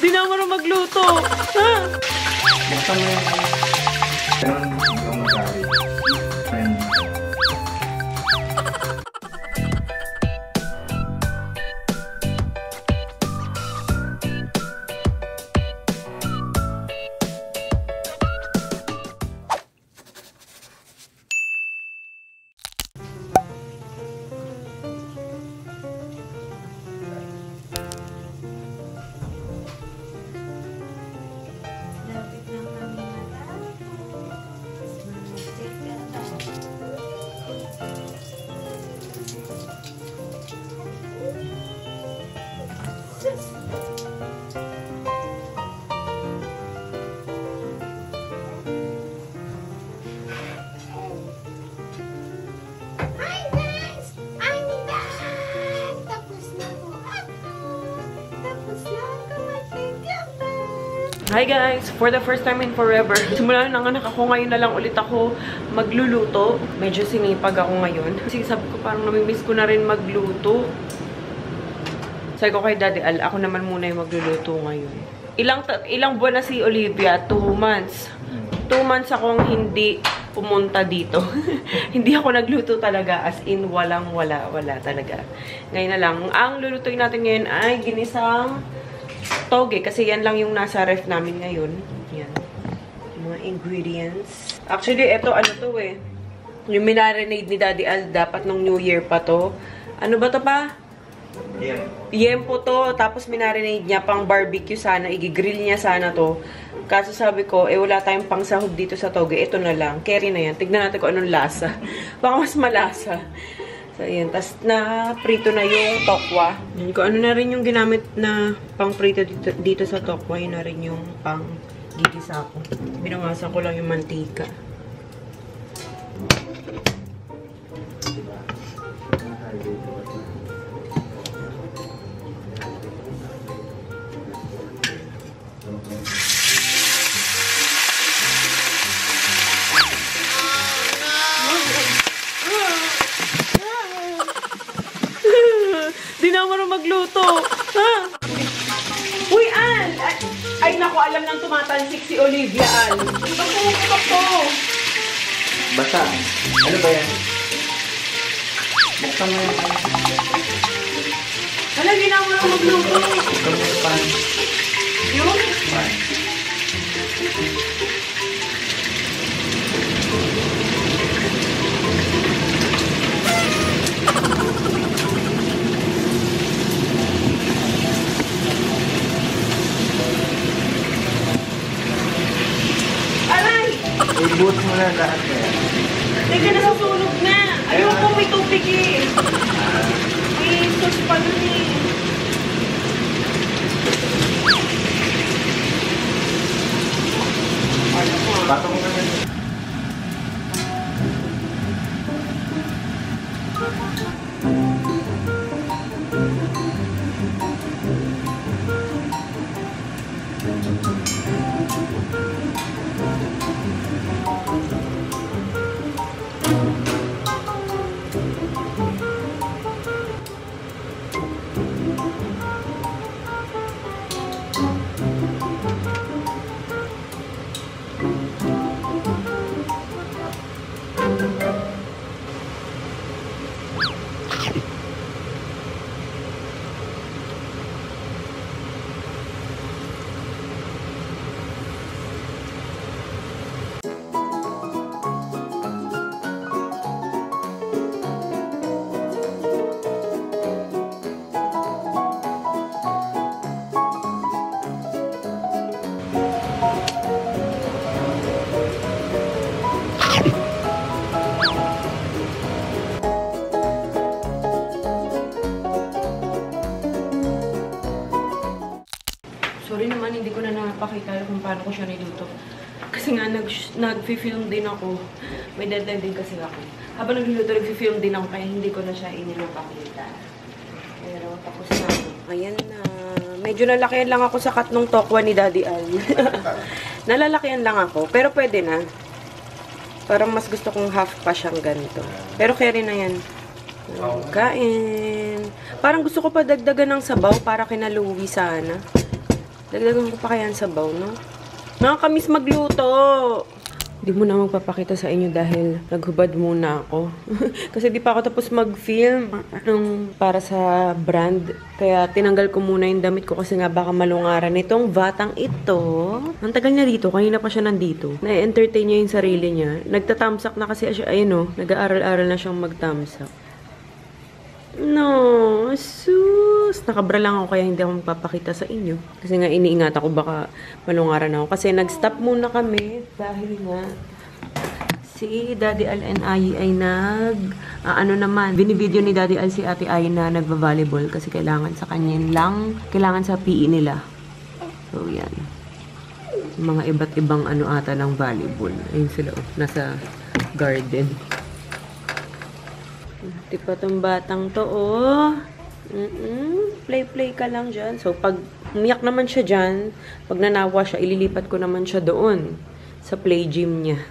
Di na ako magluto. Ha? Buksan mo yung ganun yung mag-ari. Friend. Hi guys! For the first time in forever, simula nang anak ako, ngayon na lang ulit ako magluluto. Medyo sinipag ako ngayon. Kasi sabi ko parang namimiss ko na rin magluto. Sabi ko kay Daddy Al, ako naman muna yung magluluto ngayon. Ilang buwan na si Olivia? 2 months. 2 months akong hindi pumunta dito. Hindi ako nagluto talaga. As in, wala talaga. Ngayon na lang. Ang lulutuin natin ngayon ay ginisang toge, kasi yan lang yung nasa ref namin ngayon. Yan. Mga ingredients. Actually, ito, ano to eh. Yung minarinade ni Daddy Al, dapat nung New Year pa to. Ano ba to pa? Yempo to. Tapos minarinade niya pang barbecue sana. Igigrill niya sana to. Kaso sabi ko, wala tayong pangsahog dito sa toge. Ito na lang. Carry na yan. Tignan natin kung anong lasa. Baka mas malasa. So, ayan. Tapos, na-prito na yung tokwa. Kung ano na rin yung ginamit na pang-prito dito sa tokwa, yun na rin yung pang-gigisa ko. Binawasan ko lang yung mantika. Di na ako magluto. Ha? Uy, Al! Ay, naku, alam nang tumatalsik si Olivia, Al. Ito po. Basta. Ano ba yan? Buksan mo yung Hala, di na ako magluto. buksan mo yung pan. Yung? Pan. Ibuhos mo na lahat na yan. Teka, nasusunog na. Ayoko, may tubig eh. May sauce pa dun eh. Bato mo na yan. Sorry naman, hindi ko na napakita kung paano ko siya niluto. Kasi nga, nag-film din ako. May deadline din kasi ako. Habang nagluluto, nag-film din ako, kaya hindi ko na siya inilapakita. Pero, tapos na. Ayan na. Medyo nalakihan lang ako sa cut nung tokwa ni Daddy Al. Nalalakihan lang ako, pero pwede na. Parang mas gusto kong half pa siyang ganito. Pero carry na yan. Kain. Parang gusto ko pa dagdagan ng sabaw para kina Louie sana. Dagdagan ko pa kaya ang sabaw, no? Nakakamiss magluto! Hindi mo na magpapakita sa inyo dahil naghubad muna ako. Kasi di pa ako tapos mag-film para sa brand. Kaya tinanggal ko muna yung damit ko kasi nga baka malungaran. Itong batang ito, ang tagal niya dito. Kanina pa siya nandito. Na-entertain niya yung sarili niya. Nagtatamsak na kasi siya, ayun o. Nag-aaral-aral na siyang magtamsak. No, sus. Nakabra lang ako kaya hindi ako magpapakita sa inyo. Kasi nga iniingat ako baka malungaran ako. Kasi nag-stop muna kami dahil nga si Daddy Al and Ai ay binivideo ni Daddy Al si Ate Ai na nagva-volleyball kasi kailangan sa kanya lang, kailangan sa PE nila. So, yan. Mga iba't ibang ata ng volleyball. Ayun sila, nasa garden. Tipo tong batang to, oh. Play ka lang dyan. So, pag umiyak naman siya dyan, pag nanawa siya, ililipat ko naman siya doon sa play gym niya.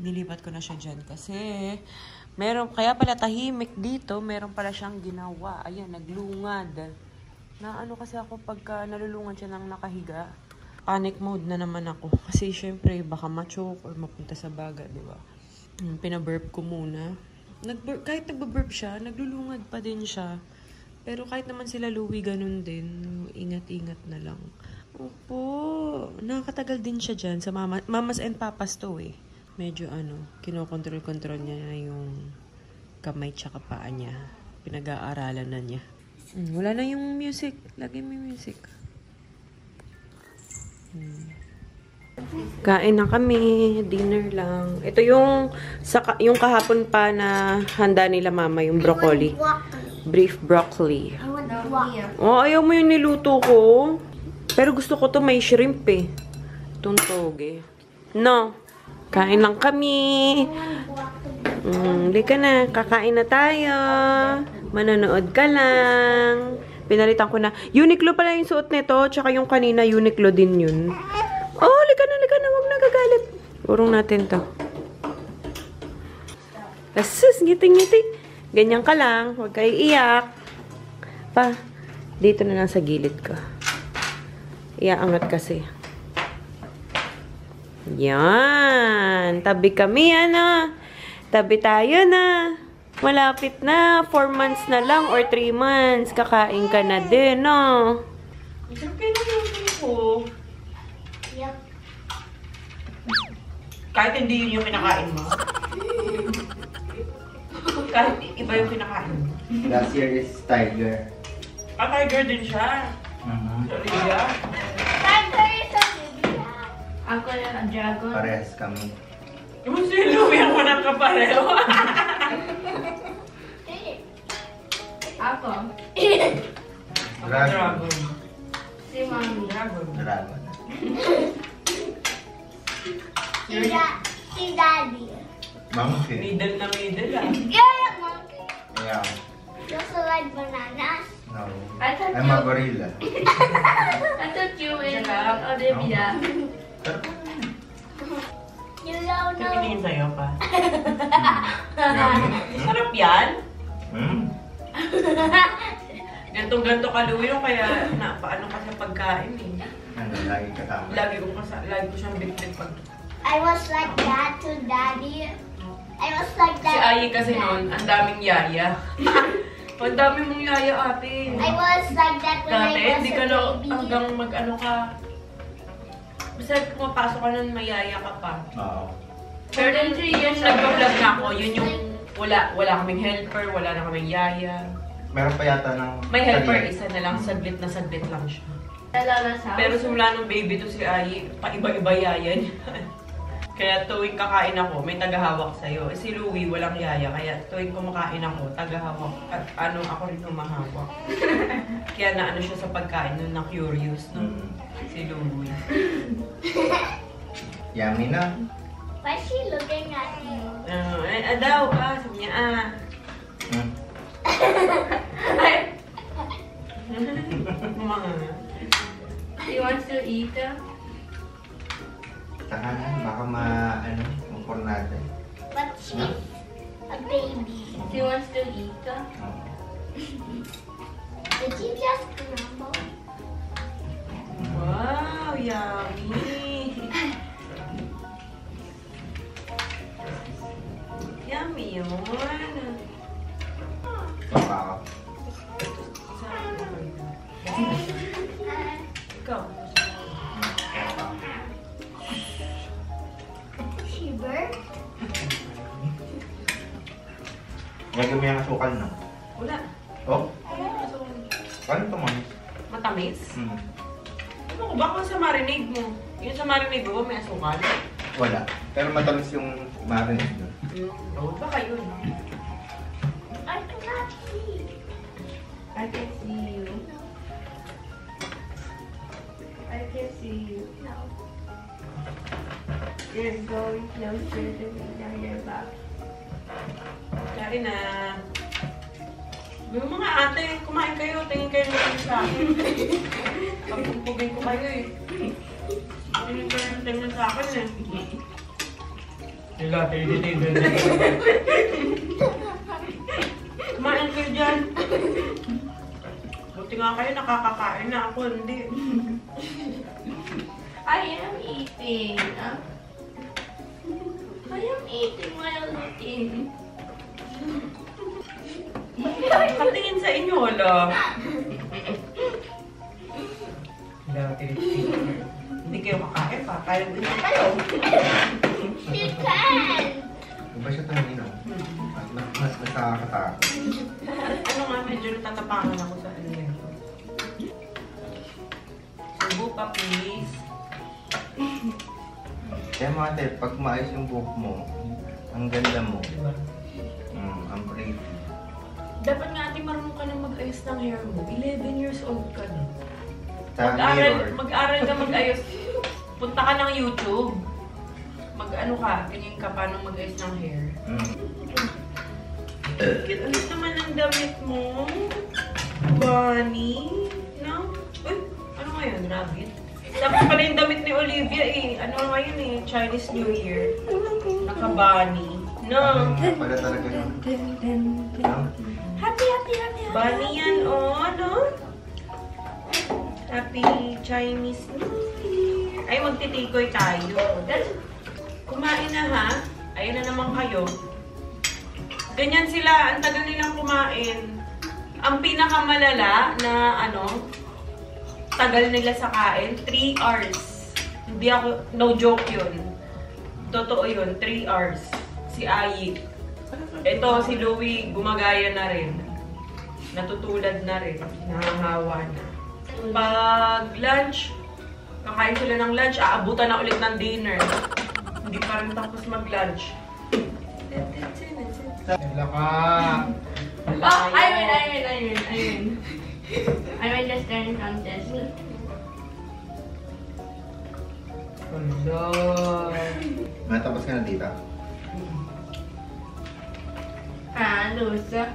Nilipat ko na siya dyan kasi kaya pala tahimik dito, meron pala siyang ginawa. Ayan, naglungad. Kasi ako pagka nalulungad siya ng nakahiga, panic mode na naman ako. Kasi syempre, baka ma-choke or mapunta sa baga, di ba? Pinaburp ko muna. Kahit nagbaburp siya, naglulungad pa din siya. Pero kahit naman sila Louie, ganun din. Ingat-ingat na lang. Opo, nakakatagal din siya dyan sa mamas and papas to eh. Medyo kinokontrol-control niya na yung kamay tsaka paa niya. Pinag-aaralan na niya. Wala na yung music. Lagi may music. Kain na kami. Dinner lang. Ito yung kahapon pa na handa nila mama, yung broccoli. Beef broccoli. Oh, ayaw mo yung niluto ko. Pero gusto ko to may shrimp eh. Itong toge. No. Kain lang kami. Hindi ka na. Kakain na tayo. Manonood ka lang. Pinalitan ko na. Uniqlo pala yung suot nito. Tsaka yung kanina, Uniqlo din yun. Oh, lika na. Huwag nagagalit. Urong natin to. Asus, ngiti-ngiti. Ganyan ka lang. Huwag kayo iyak. Pa, dito na lang sa gilid ko. Iaangat kasi. Yan. Tabi kami, Tabi tayo na. Malapit na. 4 months na lang or 3 months. Kakain ka na din, no? Isang pinuluto ko. Yep. Kahit hindi yun yung kinakain mo? Kahit iba yung kinakain mo? Last year is tiger. Tiger din siya. Sorry, Ako yan ang dragon. Parehas kami. Yung si Louie ako ng kapareho. Ako. Dragon. Si Mami. Dragon. Si Daddy. Monkey. Middle na middle, Yeah, monkey. Yeah. Just like bananas. No. I thought I'm a gorilla. I thought you and Olivia. Pero, You don't know. Tingin sa'yo pa. yummy. Sarap yan. Mm. Gantong-ganto kaluyo kaya paano ka sa pagkain eh. Ano, lagi kasama. Lagi ko siyang bit-bit pag... I was like that to daddy. I was like Si that. Ayi kasi noon, ang daming yaya. Ang dami mong yaya ate. I was like that when Dati, I was hindi a ka na baby. hanggang mag-ano ka. Basta pumapasok ka nun, mayaya ka pa. Oo. Pero nung 3 years nagpa-vlog na ako, yun yung wala kaming helper, wala na kaming yaya. Meron pa yata ng... May helper, isa na lang, saglit na saglit lang siya. Nalalasaw. Pero simula nung baby to si Ayi, paiba-iba yaya niya. Kaya tuwing kakain ako, may tagahawak sa'yo. Si Louie, walang yaya. Kaya tuwing kumakain ako, tagahawak. At ako rin humahawak. Kaya naano siya sa pagkain nun, na-curious, no? Mm. Si Louie. Yummy na. Why is she looking at you? Daw, sabi niya, Mm. He wants to eat them. Saka, baka mapor natin. But she's a baby. He wants to eat them. Oo. Did you just grumble? wow, yummy! Yummy yun! Baka ako. Saan mo kayo? Ikaw. Shiver? Lagyan mo yung asukal, no? Wala. Oh? Paano ito, mami? Matamis? Mm. Ano ko, baka sa marinade mo. Yung sa marinade mo, may asukal. Wala. Pero matamis yung marinade doon. Road ba kayo? I cannot see. I can see you. I can see you. No. You're going closer to me now. You're back. Kari na. Yung mga ate, kumain kayo. Tingin kayo natin sa akin. Pagpupugin ko kayo eh. Tingin sa akin eh. Sila, tingin. Kumain kayo dyan. Buti nga kayo, nakakakain na ako. Hindi. I am eating. I am eating while looking. Patingin sa inyo, wala. Hindi kayo kakain pa. Kaya din na kayo. You can. Iba siya ito no? Mas nakakatakot. Ano nga, medyo natatapangan ako sa ano yan. Subo pa, please. Kaya mga ate, pag maayos yung buhok mo, ang ganda mo. Diba? Ang pretty. Dapat nga ate marunong ka na mag-ayos ng hair mo. 11 years old ka na. Sa mirror. Mag-aral ka mag-ayos. Punta ka ng YouTube. Mag-ano ka, ganyan ka paano mag-ayos ng hair. Cute ulit naman ang damit mo. Bunny. No? Uy, ano nga yun? Rabbit? Tapos pala yung damit ni Olivia eh. Ano nga yun eh? Chinese New Year. Naka-bunny. No? Ano pala talaga yun? No? Happy, happy, happy, happy. Bunny yan, oh, no? Happy Chinese New Year. Ay, magtitikoy tayo. Kumain na ha? Ayun na naman kayo. Ganyan sila, ang tagal nilang kumain. Ang pinakamalala na tagal nila sa kain, 3 hours. Hindi ako, no joke yun. Totoo yun, 3 hours. Si Ayi. Ito, si Louie, gumagaya na rin. Natutulad na rin. Nangangawa na. Pag lunch, kakain sila ng lunch, aabutan na ulit ng dinner. Hindi pa rin tapos mag-lunch. Wala ka! Oh, I win. I win the staring contest. Hello. Matapos ka na dito. Loser.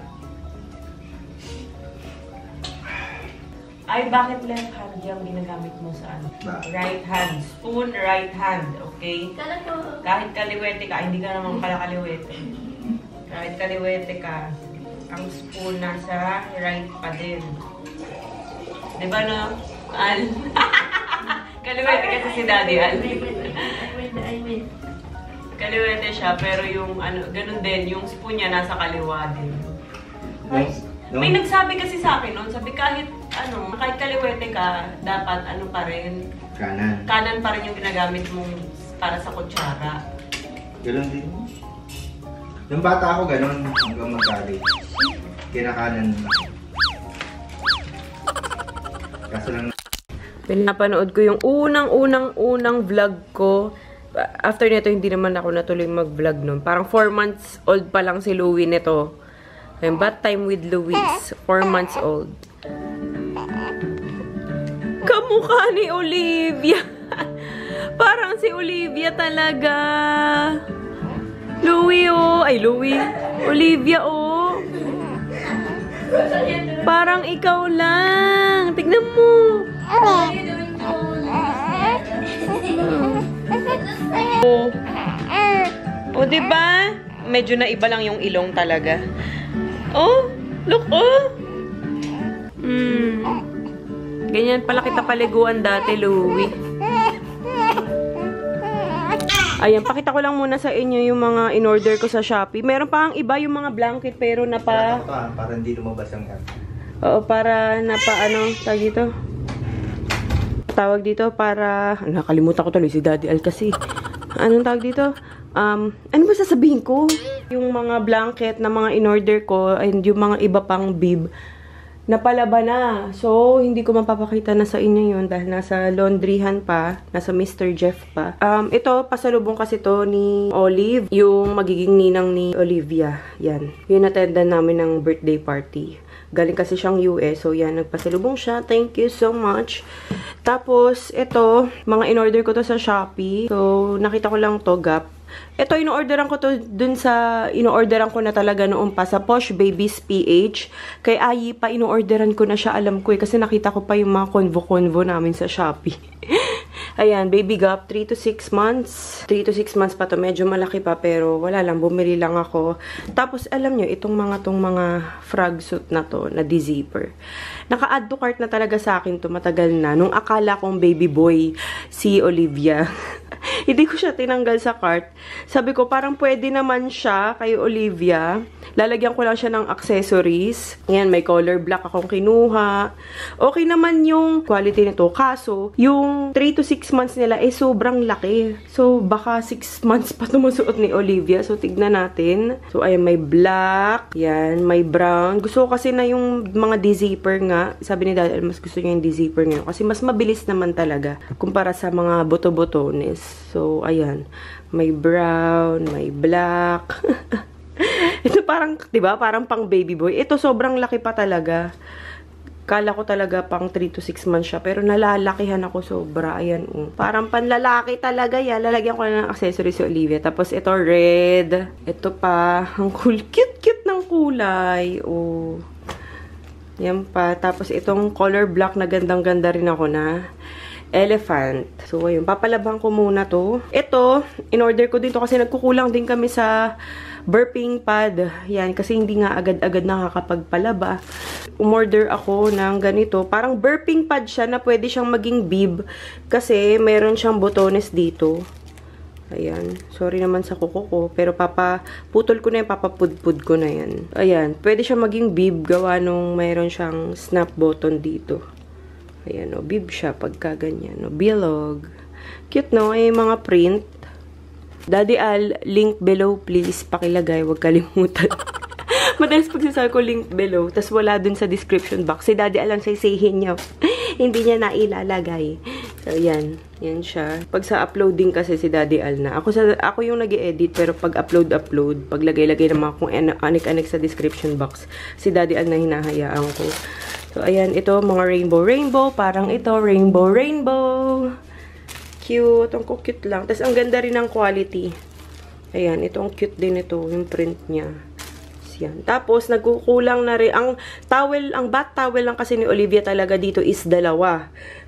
Ay, bakit left hand yung ginagamit mo sa ano? Right hand. Spoon, right hand. Okay? Kala ko. Kahit kaliwete ka, hindi ka naman pala kaliwete. Kahit kaliwete ka, ang spoon nasa right pa din. Diba no? Al? Kaliwete kasi si Daddy Al. I win. Kaliwete siya, pero yung ano, ganun din, yung spoon niya nasa kaliwa din. May nagsabi kasi sa akin noon, sabi kahit kaliwete ka, dapat ano pa rin, Kanan. kanan pa rin yung ginagamit mong para sa kutsara. Ganun din. Nung bata ako ganun, hanggang mag-college. Kinakanan na. Kaso lang Pinapanood ko yung unang vlog ko. After nito, hindi naman ako natuloy mag-vlog nun. Parang 4 months old pa lang si Louie nito. Ayun, Bath Time with Louise. 4 months old. Kamukha ni Olivia. Parang si Olivia talaga. Louie, oh. Ay, Louie. Olivia, oh. Parang ikaw lang. Tignan mo. O, diba? Medyo na iba lang yung ilong talaga. Oh, look, oh. Ganyan pala kita paliguan dati, Louie. Ayan, pakita ko lang muna sa inyo yung mga in-order ko sa Shopee. Meron pa ang iba yung mga blanket pero napa... para hindi lumabas ang gat. Oo, para napa ano, tawag dito para... Nakalimutan ko tuloy si Daddy Al kasi. Anong tawag dito? Ano ba sasabihin ko? Yung mga blanket na mga in-order ko and yung mga iba pang bib, napalaba na. So, hindi ko mapapakita na sa inyo yun dahil nasa laundryhan pa, nasa Mr. Jeff pa. Ito, pasalubong kasi to ni Olive, yung magiging ninang ni Olivia. Yan. Yung attendan namin ng birthday party. Galing kasi siyang US. So, yan. Nagpasalubong siya. Thank you so much. Tapos, ito, mga in-order ko to sa Shopee. So, nakita ko lang to, Gap. Ito, ino-orderan ko to dun sa, ino-orderan ko na talaga noon pa sa Posh Babies PH. Kay Ayi pa, ino-orderan ko na siya, alam ko eh, kasi nakita ko pa yung mga convo-convo namin sa Shopee. Ayan, Baby Gap, 3 to 6 months. 3 to 6 months pa to, medyo malaki pa, pero wala lang, bumili lang ako. Tapos, alam nyo, itong mga frog suit na to, na di-zipper. Naka-add to cart na talaga sa akin to, matagal na. Nung akala kong baby boy, si Olivia. Hindi ko siya tinanggal sa cart. Sabi ko, parang pwede naman siya kay Olivia. Lalagyan ko lang siya ng accessories. Ayan, may color black akong kinuha. Okay naman yung quality nito. Kaso, yung 3 to 6 months nila, sobrang laki. So, baka 6 months pa masuot ni Olivia. So, tignan natin. So, ayan, may black. Yan, may brown. Gusto ko kasi na yung mga D-zipper nga. Sabi ni Daddy, mas gusto niya yung D-zipper ngayon. Kasi mas mabilis naman talaga kumpara sa mga boto-botones. So, ayan. May brown, may black. Ito parang, diba? Parang pang baby boy. Ito sobrang laki pa talaga. Kala ko talaga pang 3 to 6 months siya. Pero nalalakihan ako sobra. Ayan, parang panlalaki talaga yan. Lalagyan ko na ng accessories si Olivia. Tapos ito red. Ito pa. Ang cool. Cute-cute ng kulay. Oh. Yan pa. Tapos itong color black na gandang-ganda rin ako na elephant. So, ayun. Papalabang ko muna to. Ito, in-order ko din to kasi nagkukulang din kami sa burping pad. Yan, kasi hindi nga agad-agad nakakapagpalaba. Umorder ako ng ganito. Parang burping pad siya na pwede siyang maging bib kasi meron siyang botones dito. Ayan. Sorry naman sa kuko ko. Pero putol ko na yan. Papapudpud ko na yan. Ayan. Pwede siya maging bib gawa nung mayroon siyang snap button dito. Ayan, o. Bib siya pagka ganyan. O, bilog. Cute, no? Ay, mga print. Daddy Al, link below, please. Pakilagay. Huwag kalimutan. Madalas pagsasabi ko link below, tas wala dun sa description box. Si Daddy Al ang saysayin niya. Hindi niya nailalagay. So, yan. Yan siya. Pag sa uploading kasi si Daddy Al na. Ako yung nag-i-edit, pero pag upload, pag lagay-lagay ng mga kung anik-anik sa description box, si Daddy Al na hinahayaan ko. So, ayan, ito, mga rainbow. Parang ito, rainbow. Cute. Ang cute lang. Tapos, ang ganda rin ng quality. Ayan, ito ang cute din ito, yung print niya. Yan. Tapos, nagkukulang na rin. Ang bath towel lang kasi ni Olivia talaga dito is 2.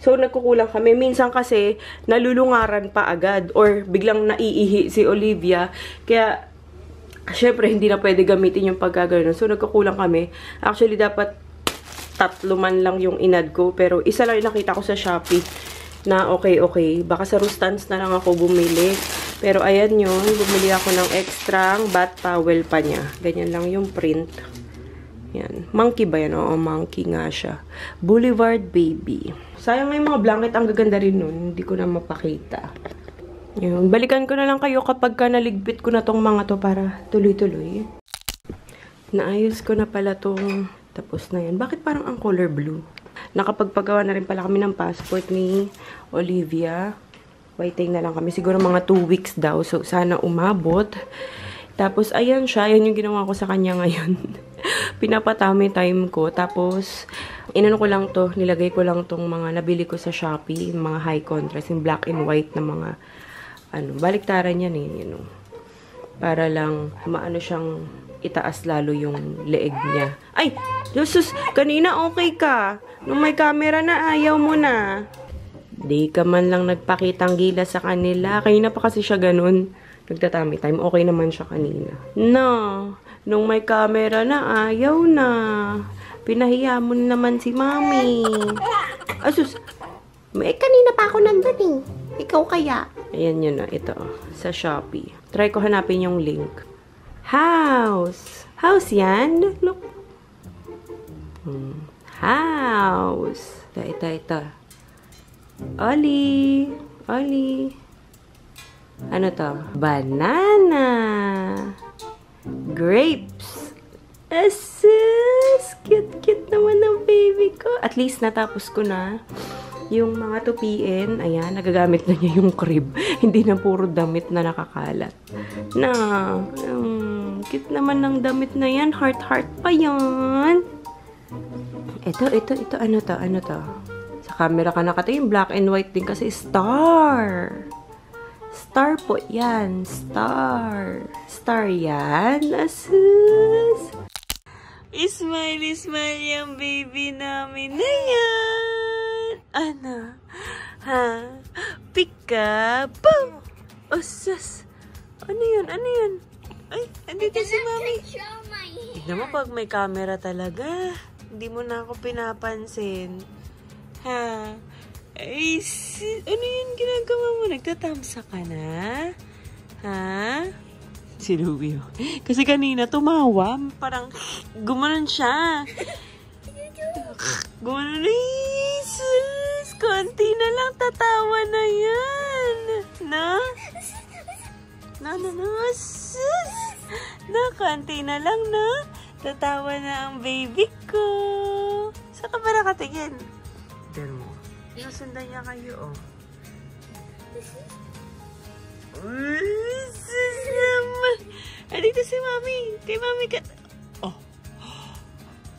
So, nagkukulang kami. Minsan kasi, nalulungaran pa agad. Or, biglang naiihi si Olivia. Kaya, syempre, hindi na pwede gamitin yung pagkagano. So, nagkukulang kami. Actually, dapat 3 man lang yung inad ko. Pero, isa lang yung nakita ko sa Shopee na okay. Baka sa Rustans na lang ako bumili. Pero, ayan yun. Bumili ako ng extra bath towel pa niya. Ganyan lang yung print. Yan. Monkey ba yan? Oo, monkey nga siya. Boulevard Baby. Sayang nga yung mga blanket. Ang gaganda rin nun. Hindi ko na mapakita. Yun. Balikan ko na lang kayo kapag ka naligpit ko na tong mga to para tuloy-tuloy. Naayos ko na pala tong tapos na yan. Bakit parang ang color blue? Nakapagpagawa na rin pala kami ng passport ni Olivia. Waiting na lang kami. Siguro mga 2 weeks daw. So, sana umabot. Tapos, ayan siya. Ayan yung ginawa ko sa kanya ngayon. Pinapatami time ko. Tapos, inano ko lang to. Nilagay ko lang tong mga nabili ko sa Shopee. Yung mga high contrast. Yung black and white na mga, baliktaran yan eh. You know. Para lang, maano siyang itaas lalo yung leeg niya. Ay! Jesus! Kanina okay ka. Nung may camera na, ayaw mo na. Di ka man lang nagpakitang gila sa kanila. Kanina pa kasi siya ganun. Nagtatami time. Okay naman siya kanina. No. Nung may camera na, ayaw na. Pinahiya mo naman si Mami. Asus. Kanina pa ako nandun eh. Ikaw kaya? Ayan yun na. Ito. Sa Shopee. Try ko hanapin yung link. House. House yan. Look. House. Ito. Oli. Ano to? Banana. Grapes. Asus! Cute naman ng baby ko. At least natapos ko na yung mga tupiin. Ayan, nagagamit na niya yung crib. Hindi na puro damit na nakakalat. Cute naman ng damit na yan. Heart pa yan. Ito. Ano to? Sa camera ka nakatingin, black and white din kasi star. Star po yan. Star yan. Asus. Smiley yung baby namin na yan. Ano? Ha? Pika. Boom! Asus. Ano yun? Ay, andito si Mami. Tignan mo pag may camera talaga. Hindi mo na ako pinapansin. Ha? Ay, ano yun ginagawa mo? Nagtatamsa ka na? Ha? Si Rubio. Kasi kanina tumawa. Parang gumanon siya. Gumanon. Ay, sus. Konti na lang tatawa na yan. Na? Sus. Konti na lang na. Tatawa na ang baby ko. Saan ka ba nakatingin? Tignan mo. Sinusundan niya kayo, oh. Sus naman. Dito si Mami. Kay Mami ka. Oh.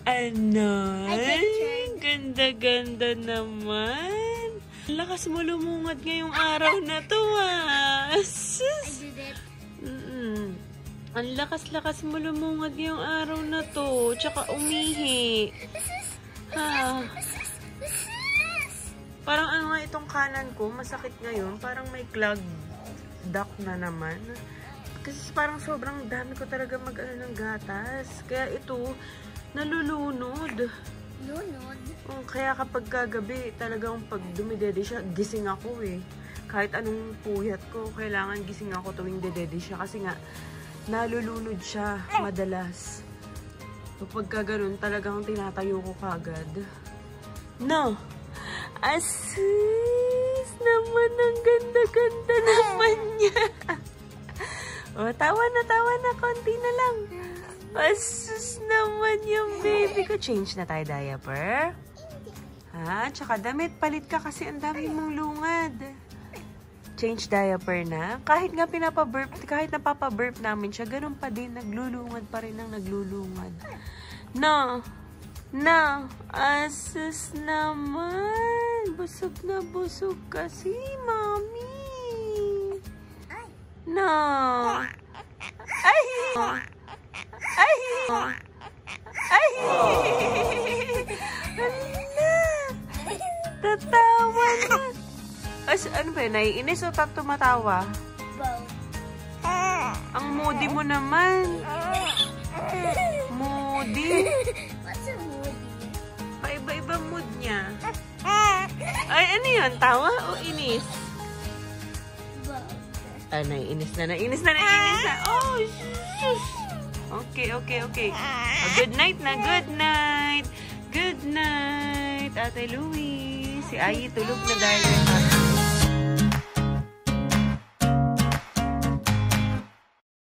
Ano? Ganda naman. Lakas mo lumungad ngayong araw na to, ah. Sus. Ang lakas mo lumungad ngayong araw na to. Tsaka umihi. Ha? Parang ano nga itong kanan ko, masakit ngayon. Parang may clog duct na naman. Kasi parang sobrang dami ko talaga ng gatas. Kaya ito, nalulunod. Kaya kapag kagabi, talagang pag dumidede siya, gising ako eh. Kahit anong puyat ko, kailangan gising ako tuwing dedede siya. Kasi nga, nalulunod siya madalas. Kapag ganun, talagang tinatayo ko kagad. No! Asus! Naman, ang ganda-ganda naman niya. O, tawa na, konti na lang. Asus naman yung baby ko. Change na tayo diaper. Ha? Tsaka damit, palit ka kasi ang dami mong lungad. Change diaper na. Kahit nga kahit napapaburp namin siya, ganun pa din, naglulungad pa rin ang naglulungad. No! Asus naman! Busog na busog kasi, Mami! No! Ay! Ay! Hala! Tatawa na. Ano ba yun? Naiinis o tumatawa? Both. Ang moody mo naman. Moody. What's a movie? Paiba-iba mood niya. Ay, ano yun? Tawa o inis? Both. Ah, naiinis na. Oh, shush. Okay. Good night na. Good night, Ate Louie. Si Ayi tulog na dahil